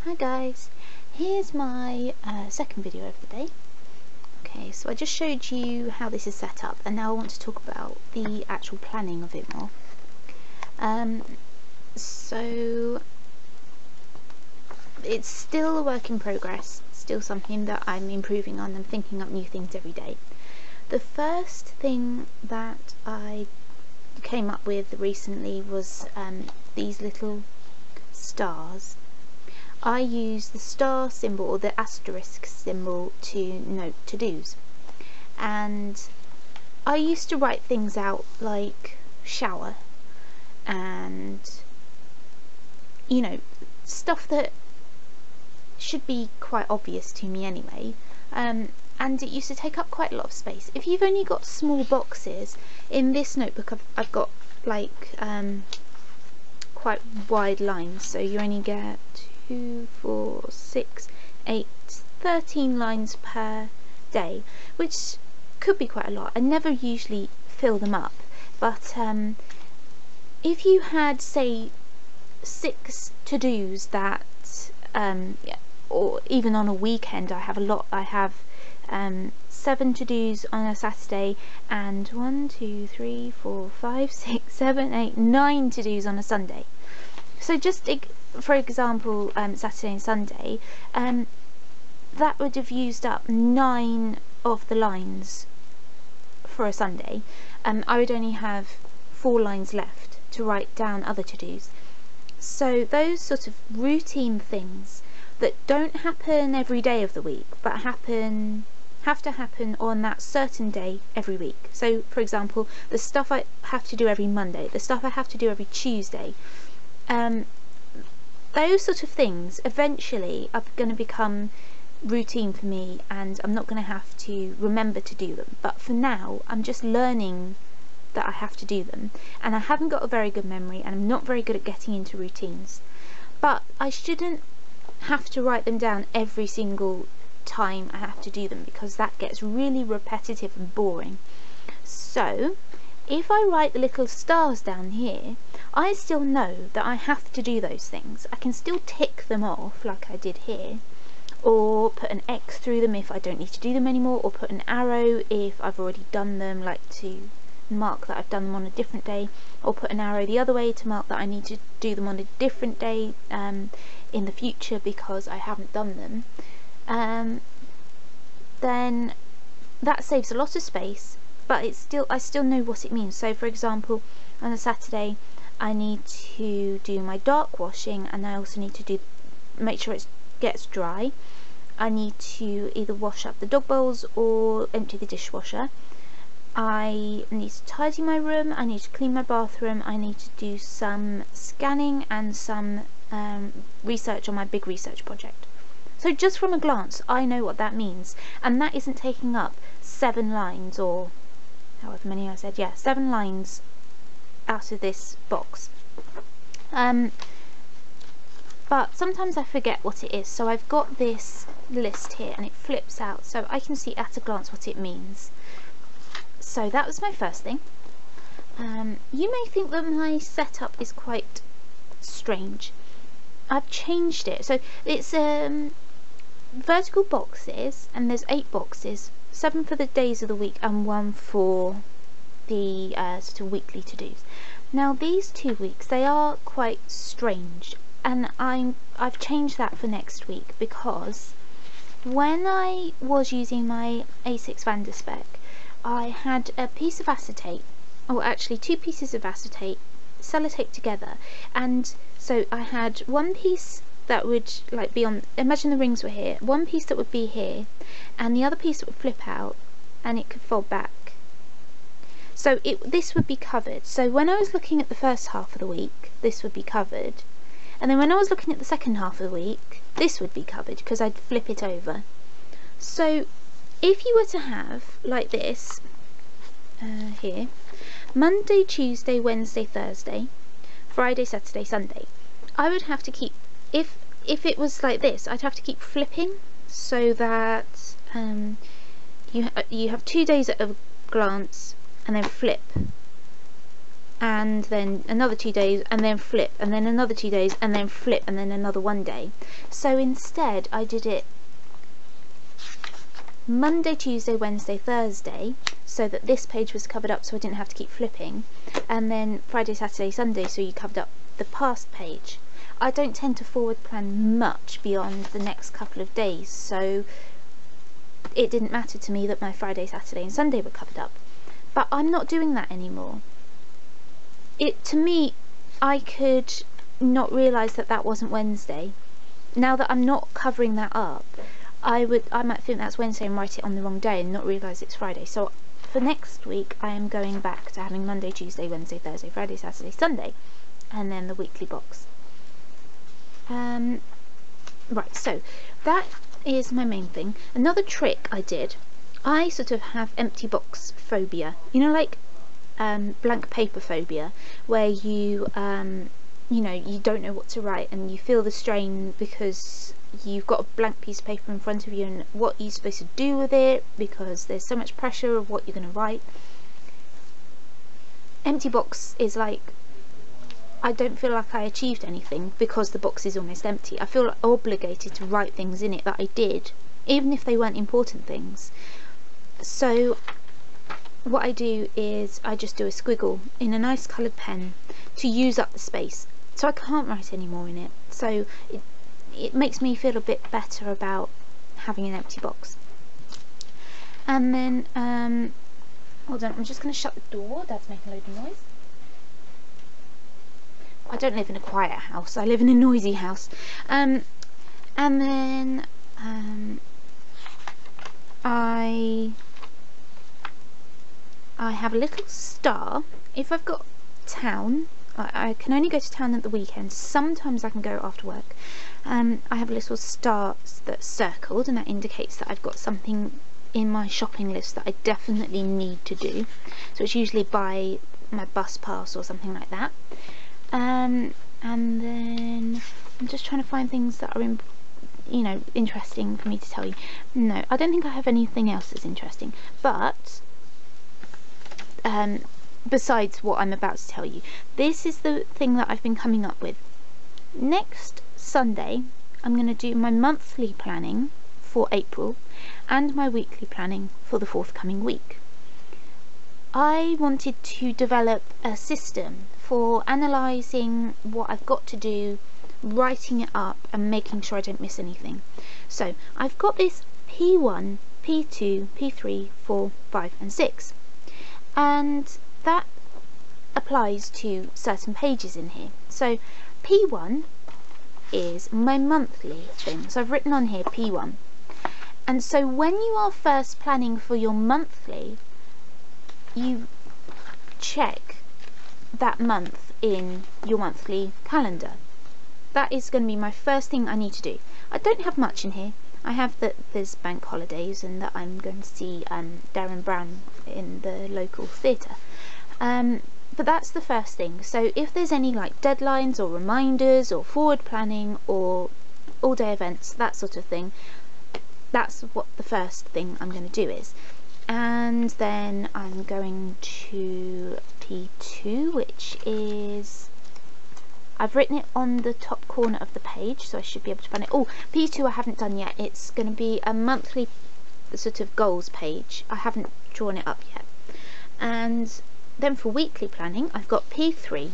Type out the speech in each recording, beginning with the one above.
Hi guys, here's my second video of the day. Okay, so I just showed you how this is set up, and now I want to talk about the actual planning of it more. So it's still a work in progress, still something that I'm improving on and thinking up new things every day. The first thing that I came up with recently was these little stars. I use the star symbol or the asterisk symbol to note to-dos, and I used to write things out like shower and stuff that should be quite obvious to me anyway, and it used to take up quite a lot of space. If you've only got small boxes, in this notebook I've got like quite wide lines, so you only get 2, 4, 6, 8, 13 lines per day, which could be quite a lot. I never usually fill them up, but if you had, say, 6 to-dos that or even on a weekend, I have 7 to-dos on a Saturday and 1, 2, 3, 4, 5, 6, 7, 8, 9 to-dos on a Sunday. So just for example, Saturday and Sunday, that would have used up 9 of the lines for a Sunday. I would only have 4 lines left to write down other to-dos. So those sort of routine things that don't happen every day of the week, but have to happen on that certain day every week. So for example, the stuff I have to do every Monday, the stuff I have to do every Tuesday, those sort of things eventually are going to become routine for me, and I'm not going to have to remember to do them. But for now, I'm just learning that I have to do them, and I haven't got a very good memory, and I'm not very good at getting into routines. But I shouldn't have to write them down every single time I have to do them, because that gets really repetitive and boring. So if I write the little stars down here, I still know that I have to do those things. I can still tick them off like I did here, or put an X through them if I don't need to do them anymore, or put an arrow if I've already done them, like to mark that I've done them on a different day, or put an arrow the other way to mark that I need to do them on a different day in the future because I haven't done them. Then that saves a lot of space, but I still know what it means. So for example, on a Saturday I need to do my dark washing, and I also need to make sure it gets dry. I need to either wash up the dog bowls or empty the dishwasher. I need to tidy my room, I need to clean my bathroom, I need to do some scanning and some research on my big research project. So just from a glance I know what that means, and that isn't taking up 7 lines, or however many I said, yeah, 7 lines out of this box. But sometimes I forget what it is, so I've got this list here and it flips out so I can see at a glance what it means. So that was my first thing. You may think that my setup is quite strange. I've changed it, so it's vertical boxes, and there's 8 boxes, 7 for the days of the week and 1 for the sort of weekly to-dos. Now these 2 weeks, they are quite strange, and I've changed that for next week, because when I was using my A6 Vanderspec, I had a piece of acetate, or actually 2 pieces of acetate sellotaped together, and so I had one piece that would like be on, imagine the rings were here, one piece that would be here, and the other piece that would flip out and it could fold back. So this would be covered. So when I was looking at the first half of the week, this would be covered, and then when I was looking at the second half of the week, this would be covered because I'd flip it over. So if you were to have like this here, Monday, Tuesday, Wednesday, Thursday, Friday, Saturday, Sunday, I would have to keep, if it was like this, I'd have to keep flipping so that you have 2 days at a glance and then flip and then another 2 days, and then flip, and then another 2 days, and then flip, and then another 1 day. So instead I did it Monday, Tuesday, Wednesday, Thursday, so that this page was covered up so I didn't have to keep flipping, and then Friday, Saturday, Sunday, so you covered up the past page. I don't tend to forward plan much beyond the next couple of days, so it didn't matter to me that my Friday, Saturday and Sunday were covered up. But I'm not doing that anymore. To me, I could not realise that that wasn't Wednesday. Now that I'm not covering that up, I might think that's Wednesday and write it on the wrong day and not realise it's Friday. So for next week I am going back to having Monday, Tuesday, Wednesday, Thursday, Friday, Saturday, Sunday, and then the weekly box. Right, so that is my main thing. Another trick I did, I sort of have empty box phobia, you know, like blank paper phobia, where you know, you don't know what to write and you feel the strain because you've got a blank piece of paper in front of you and what you're supposed to do with it, because there's so much pressure of what you're going to write. Empty box is like, I don't feel like I achieved anything because the box is almost empty. I feel obligated to write things in it that I did, even if they weren't important things. So what I do is I just do a squiggle in a nice coloured pen to use up the space, so I can't write any more in it. So it makes me feel a bit better about having an empty box. And then hold on, I'm just going to shut the door. Dad's making a load of noise. I don't live in a quiet house, I live in a noisy house. And then I have a little star. If I've got town, I can only go to town at the weekend. Sometimes I can go after work. I have a little star that's circled, and that indicates that I've got something in my shopping list that I definitely need to do. So it's usually buy my bus pass or something like that. And then I'm just trying to find things that are interesting for me to tell you. No, I don't think I have anything else that's interesting, but besides what I'm about to tell you, this is the thing that I've been coming up with. Next Sunday I'm going to do my monthly planning for April and my weekly planning for the forthcoming week. I wanted to develop a system for analysing what I've got to do, writing it up and making sure I don't miss anything. So I've got this P1, P2, P3, 4, 5 and 6, and that applies to certain pages in here. So P1 is my monthly thing, so I've written on here P1, and so when you are first planning for your monthly, you check that month in your monthly calendar. That is going to be my first thing I need to do. I don't have much in here. I have that there's bank holidays and that I'm going to see Darren Brown in the local theatre. But that's the first thing. So if there's any like deadlines or reminders or forward planning or all day events, that sort of thing, that's what the first thing I'm going to do is. And then I'm going to P2, which is, I've written it on the top corner of the page, so I should be able to find it. Oh, P2 I haven't done yet. It's going to be a monthly sort of goals page. I haven't drawn it up yet. And then for weekly planning, I've got P3.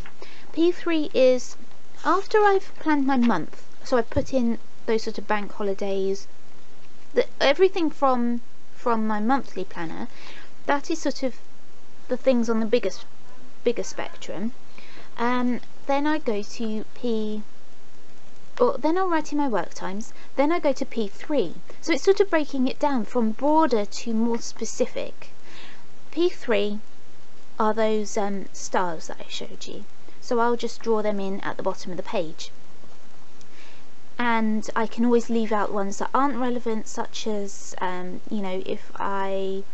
P3 is after I've planned my month, so I put in those sort of bank holidays, everything from my monthly planner. That is sort of the things on the bigger spectrum. Then I go to then I'll write in my work times. Then I go to P3. So it's sort of breaking it down from broader to more specific. P3 are those stars that I showed you. So I'll just draw them in at the bottom of the page. And I can always leave out ones that aren't relevant, such as if I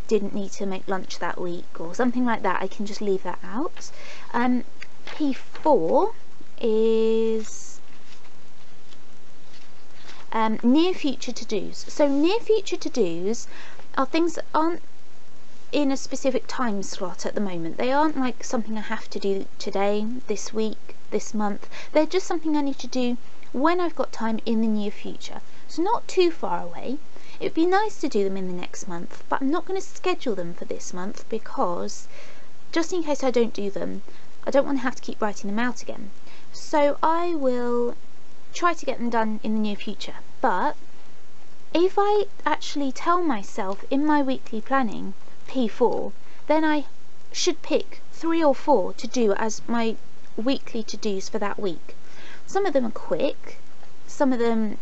didn't need to make lunch that week or something like that, I can just leave that out. P4 is near future to-dos. So near future to-dos are things that aren't in a specific time slot at the moment. They aren't like something I have to do today, this week, this month. They're just something I need to do when I've got time in the near future. So not too far away. It'd be nice to do them in the next month, but I'm not going to schedule them for this month because just in case I don't do them, I don't want to have to keep writing them out again. So I will try to get them done in the near future. But if I actually tell myself in my weekly planning P4, then I should pick 3 or 4 to do as my weekly to-dos for that week. Some of them are quick, some of them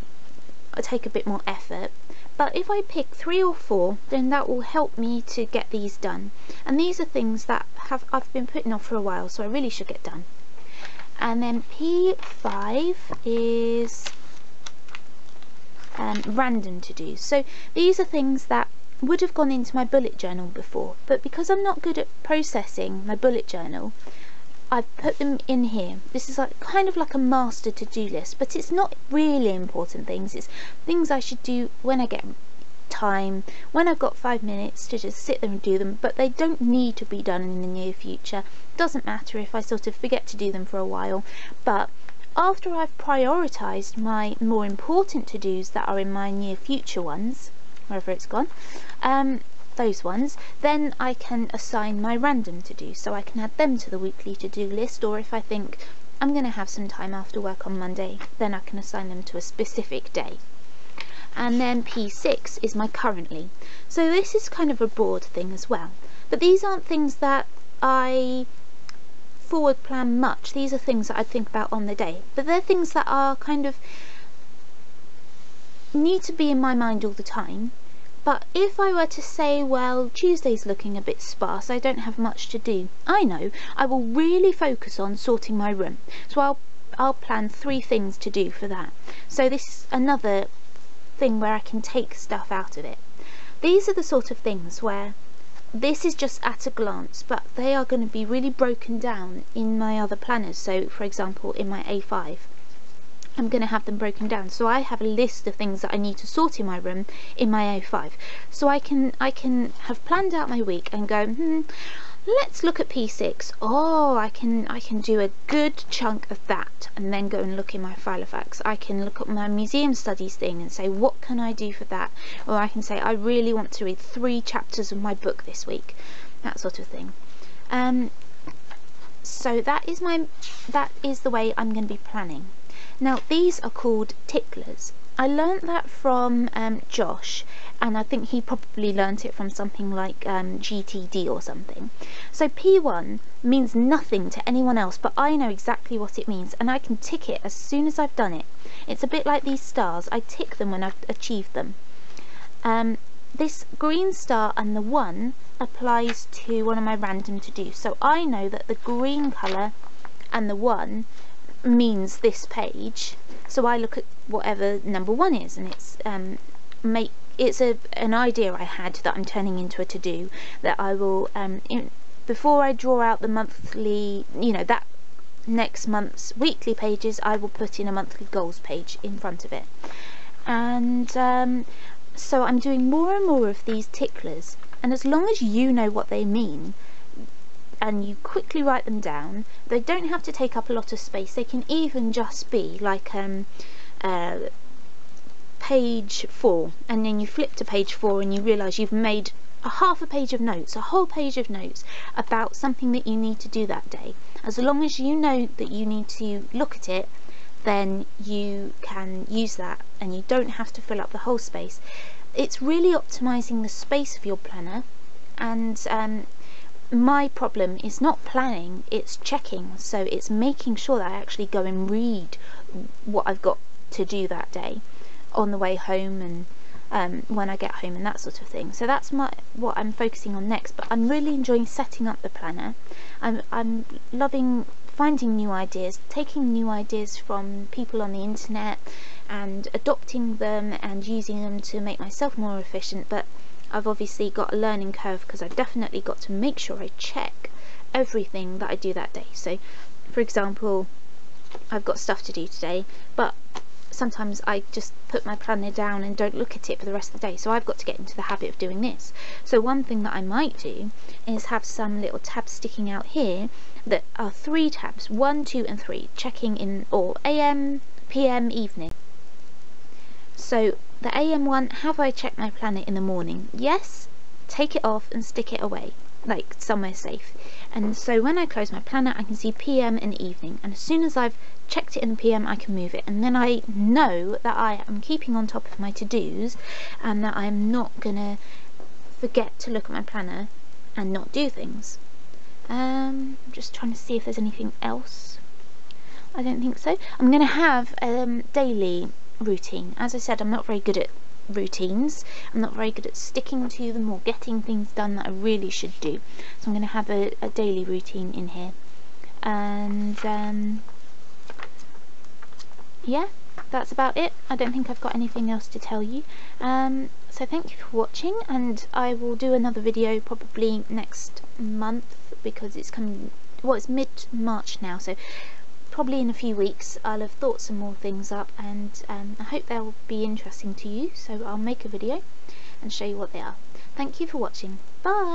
take a bit more effort, but if I pick 3 or 4, then that will help me to get these done. And these are things that I've been putting off for a while, so I really should get done. And then P5 is random to-dos. So these are things that would have gone into my bullet journal before, but because I'm not good at processing my bullet journal, I've put them in here. This is like kind of like a master to-do list, but it's not really important things. It's things I should do when I get time, when I've got 5 minutes to just sit there and do them, but they don't need to be done in the near future. Doesn't matter if I sort of forget to do them for a while, but after I've prioritised my more important to-dos that are in my near future ones, wherever it's gone, those ones, then I can assign my random to-do, so I can add them to the weekly to-do list, or if I think I'm going to have some time after work on Monday, then I can assign them to a specific day. And then P6 is my currently. So this is kind of a broad thing as well, but these aren't things that I forward plan much. These are things that I think about on the day, but they're things that are kind of need to be in my mind all the time. But if I were to say, well, Tuesday's looking a bit sparse, I don't have much to do, I know I will really focus on sorting my room. So I'll plan 3 things to do for that. So this is another thing where I can take stuff out of it. These are the sort of things where this is just at a glance, but they are going to be really broken down in my other planners. So for example, in my A5, I'm going to have them broken down, so I have a list of things that I need to sort in my room in my A5, so I can have planned out my week and go, let's look at P6. Oh, I can do a good chunk of that, and then go and look in my Filofax. I can look at my museum studies thing and say, what can I do for that? Or I can say, I really want to read 3 chapters of my book this week, that sort of thing. So that is the way I'm going to be planning. Now these are called ticklers. I learnt that from Josh, and I think he probably learnt it from something like GTD or something. So P1 means nothing to anyone else, but I know exactly what it means, and I can tick it as soon as I've done it. It's a bit like these stars. I tick them when I've achieved them. This green star and the 1 applies to one of my random to-do. So I know that the green colour and the 1 means this page, so I look at whatever number 1 is, and it's an idea I had that I'm turning into a to-do, that I will before I draw out the monthly, that next month's weekly pages, I will put in a monthly goals page in front of it. And so I'm doing more and more of these ticklers, and as long as you know what they mean and you quickly write them down, they don't have to take up a lot of space. They can even just be like page 4, and then you flip to page 4 and you realise you've made a half a page of notes, a whole page of notes about something that you need to do that day. As long as you know that you need to look at it, then you can use that and you don't have to fill up the whole space. It's really optimising the space of your planner, and my problem is not planning, it's checking. So it's making sure that I actually go and read what I've got to do that day on the way home, and when I get home, and that sort of thing. So that's what I'm focusing on next. But I'm really enjoying setting up the planner. I'm loving finding new ideas, taking new ideas from people on the internet and adopting them and using them to make myself more efficient. But I've obviously got a learning curve, because I've definitely got to make sure I check everything that I do that day. So for example, I've got stuff to do today, but sometimes I just put my planner down and don't look at it for the rest of the day, so I've got to get into the habit of doing this. So one thing that I might do is have some little tabs sticking out here that are 3 tabs, 1, 2 and 3, checking in, or AM, PM, evening. So the AM one, have I checked my planner in the morning? Yes. Take it off and stick it away, like somewhere safe. And so when I close my planner, I can see PM and evening, and as soon as I've checked it in the PM, I can move it, and then I know that I am keeping on top of my to-dos and that I'm not gonna forget to look at my planner and not do things. I'm just trying to see if there's anything else. I don't think so. I'm gonna have a daily routine. As I said, I'm not very good at routines. I'm not very good at sticking to them or getting things done that I really should do. So I'm going to have a daily routine in here. And yeah, that's about it. I don't think I've got anything else to tell you. So thank you for watching, and I will do another video probably next month, because it's coming, well, it's mid-March now, so probably in a few weeks I'll have thought some more things up, and I hope they'll be interesting to you, so I'll make a video and show you what they are. Thank you for watching. Bye!